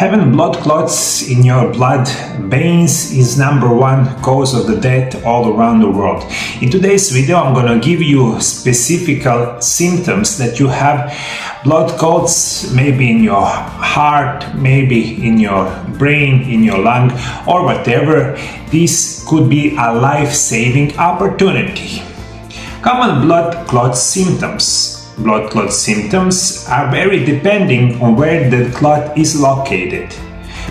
Having blood clots in your blood veins is #1 cause of the death all around the world. In today's video, I'm gonna give you specific symptoms that you have blood clots, maybe in your heart, maybe in your brain, in your lung, or whatever. This could be a life-saving opportunity. Common blood clot symptoms. Blood clot symptoms are very depending on where the clot is located.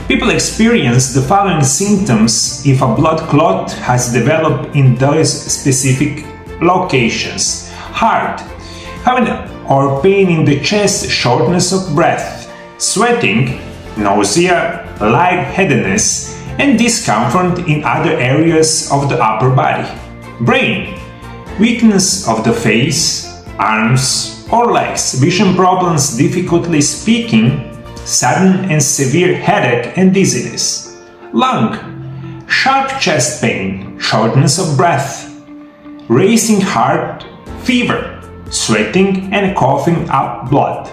People experience the following symptoms if a blood clot has developed in those specific locations. Heart, having or pain in the chest, shortness of breath, sweating, nausea, lightheadedness, and discomfort in other areas of the upper body. Brain, weakness of the face, arms or legs, vision problems, difficulty speaking, sudden and severe headache and dizziness. Lung, sharp chest pain, shortness of breath, racing heart, fever, sweating and coughing up blood.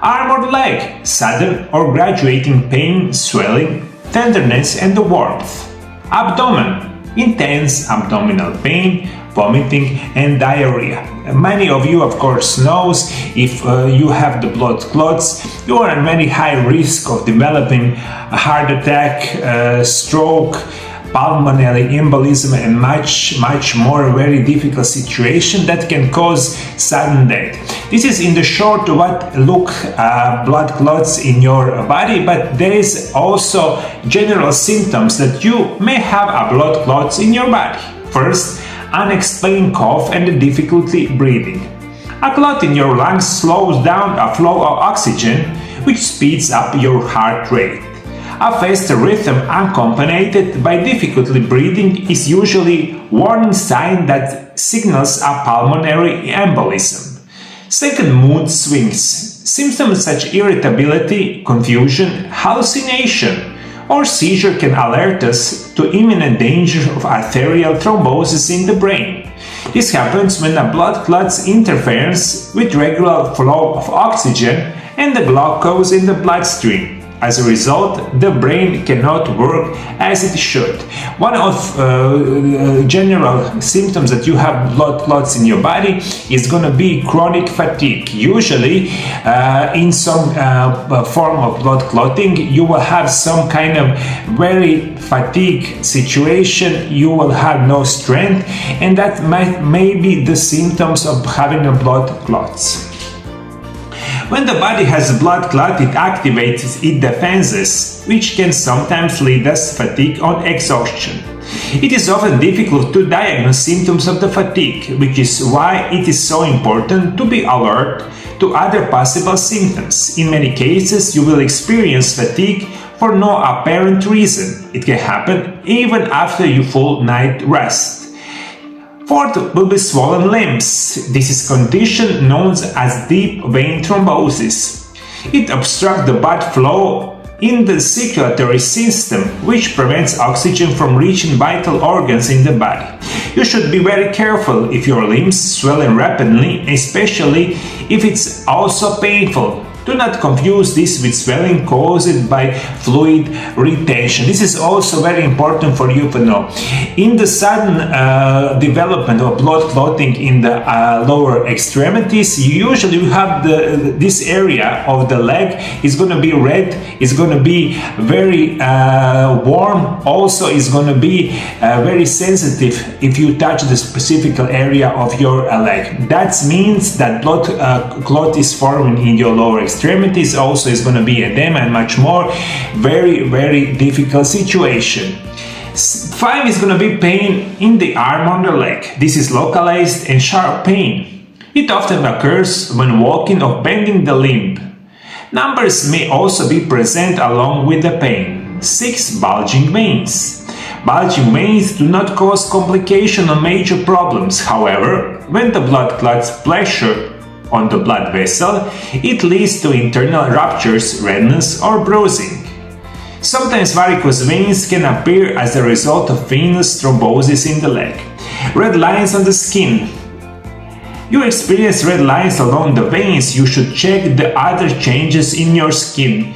Arm or leg, sudden or graduating pain, swelling, tenderness and warmth. Abdomen, intense abdominal pain, vomiting and diarrhea. Many of you, of course, knows if you have the blood clots, you are at very high risk of developing a heart attack, stroke, pulmonary embolism, and much more very difficult situation that can cause sudden death. This is in the short what look blood clots in your body, but there is also general symptoms that you may have a blood clots in your body. First, unexplained cough and difficulty breathing. A clot in your lungs slows down a flow of oxygen, which speeds up your heart rate. A fast rhythm accompanied by difficulty breathing is usually a warning sign that signals a pulmonary embolism. Second, mood swings. Symptoms such irritability, confusion, hallucination, or seizure can alert us to imminent danger of arterial thrombosis in the brain. This happens when a blood clot interferes with regular flow of oxygen and the glucose in the bloodstream. As a result, the brain cannot work as it should. One of general symptoms that you have blood clots in your body is going to be chronic fatigue. Usually, in some form of blood clotting, you will have some kind of very fatigue situation. You will have no strength, and that may be the symptoms of having a blood clots. When the body has a blood clot, it activates its defenses, which can sometimes lead us fatigue or exhaustion. It is often difficult to diagnose symptoms of the fatigue, which is why it is so important to be alert to other possible symptoms. In many cases, you will experience fatigue for no apparent reason. It can happen even after your full night rest. Fourth will be swollen limbs. This is a condition known as deep vein thrombosis. It obstructs the blood flow in the circulatory system, which prevents oxygen from reaching vital organs in the body. You should be very careful if your limbs swell rapidly, especially if it's also painful. Do not confuse this with swelling caused by fluid retention. This is also very important for you to know. In the sudden development of blood clotting in the lower extremities, you usually have this area of the leg is going to be red, it's going to be very warm, also is going to be very sensitive if you touch the specific area of your leg. That means that blood clot is forming in your lower extremities, also is going to be edema and much more. Very difficult situation. 5 is going to be pain in the arm or the leg. This is localized and sharp pain. It often occurs when walking or bending the limb. Numbers may also be present along with the pain. 6. Bulging veins. Bulging veins do not cause complication or major problems. However, when the blood clots pressure on the blood vessel, it leads to internal ruptures, redness or bruising. Sometimes varicose veins can appear as a result of venous thrombosis in the leg. Red lines on the skin. You experience red lines along the veins, you should check the other changes in your skin.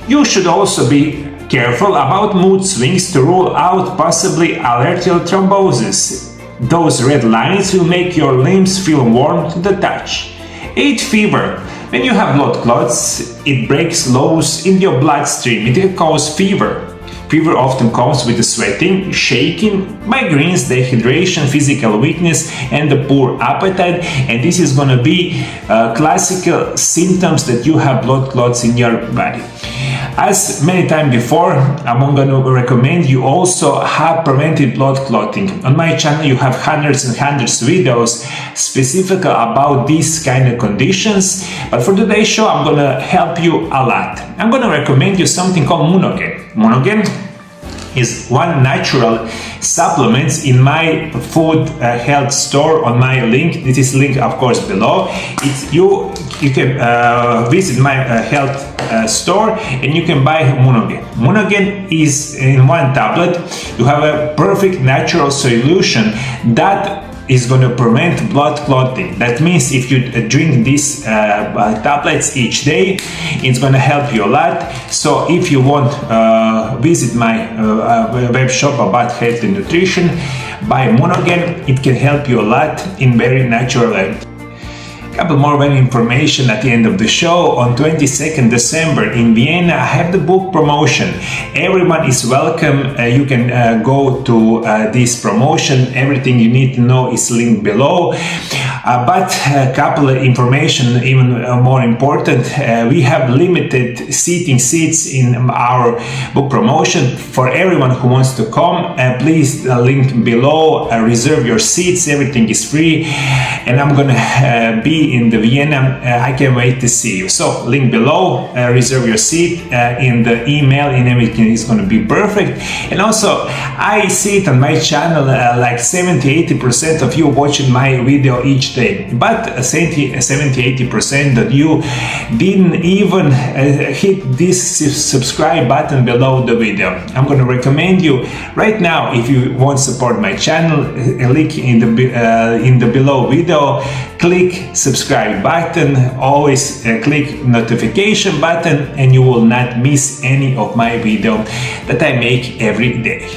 You should also be careful about mood swings to rule out possibly arterial thrombosis. Those red lines will make your limbs feel warm to the touch. 8. Fever. When you have blood clots, it breaks loose in your bloodstream. It can cause fever. Fever often comes with sweating, shaking, migraines, dehydration, physical weakness, and a poor appetite. And this is going to be classical symptoms that you have blood clots in your body. As many times before, I'm going to recommend you also have prevented blood clotting. On my channel you have hundreds and hundreds of videos specifically about these kind of conditions, but for today's show I'm going to help you a lot. I'm going to recommend you something called Munogen. Munogen is one natural supplements in my food health store on my link. This is link of course below. You can visit my health store and you can buy Munogen. Munogen is in one tablet. You have a perfect natural solution that is going to prevent blood clotting. That means if you drink these tablets each day, it's going to help you a lot. So if you want visit my web shop about health and nutrition, buy Munogen. It can help you a lot in very natural way. Couple more information at the end of the show. On 22nd December in Vienna, I have the book promotion. Everyone is welcome. You can go to this promotion. Everything you need to know is linked below. But a couple of information even more important. We have limited seating seats in our book promotion. For everyone who wants to come, please link below. Reserve your seats. Everything is free. And I'm gonna be in the Vienna. I can't wait to see you. So link below, reserve your seat in the email, and everything is going to be perfect. And also I see it on my channel like 70-80% of you watching my video each day, but 70-80% that you didn't even hit this subscribe button below the video. I'm going to recommend you right now, if you want to support my channel, link in the below video, click subscribe button, always click notification button, and you will not miss any of my video that I make every day.